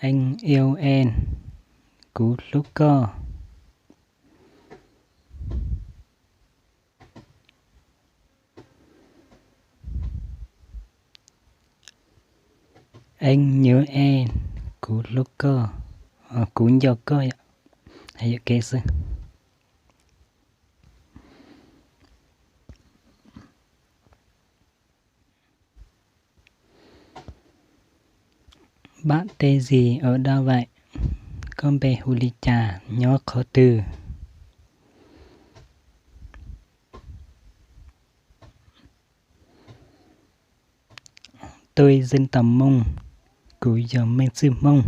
Anh yêu em cú lúc cơ. Anh nhớ em cú lúc cơ. Cú nhớ cơ ạ. Hay kế sư. Bạn tên gì ở đâu vậy? Con bé Huli trà nhớ khó từ. Tôi dân tộc Mông, cú giờ mình sư Mông.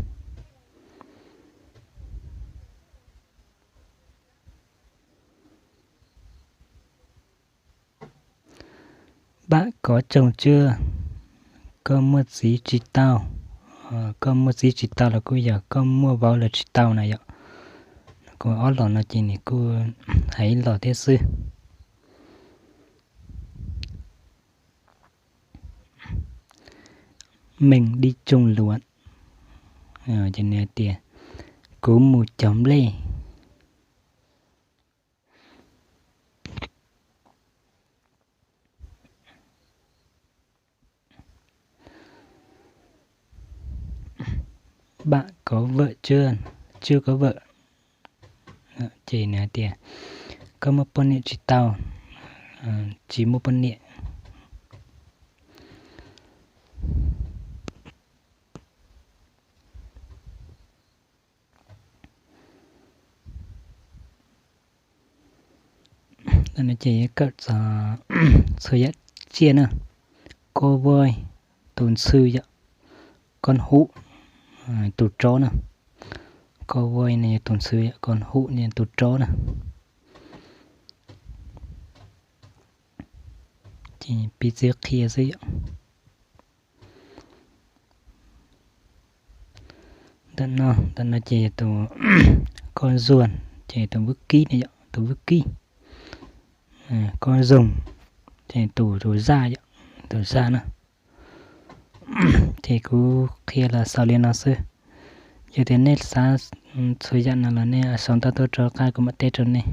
Bạn có chồng chưa? Có một gì chỉ tao. Có một gì chỉ tao là cô giờ có mua vào là chỉ tao này ạ. Cô ó lò nó chỉ này cô hãy lò thế sư. Mình đi trồng luận. Cho nên tiền. Cô mù chấm lê. Bạn có vợ chưa? Chưa có vợ. Chỉ nè tiền. Có một con điện chỉ tao. Chỉ một con điện. Đó là chỉ cất sử dụng chia nữa. Cô voi tồn sư vậy. Con hũ tụt tró nè. Cô voi này tồn sư vậy. Con hũ này tụt tró nè. Chỉ bị giết kia gì vậy. Đó là chỉ tụ con ruồn. Chỉ tụ vứt ký này vậy. Tụ vứt ký. Con rồng thì tủ rồi ra vậy. Tủ ra nữa. Thì cứ kia là sao liên nó sư. Giờ thì nét xa sử dụng là nè sống ta tôi cho cái của mặt tết rồi nè.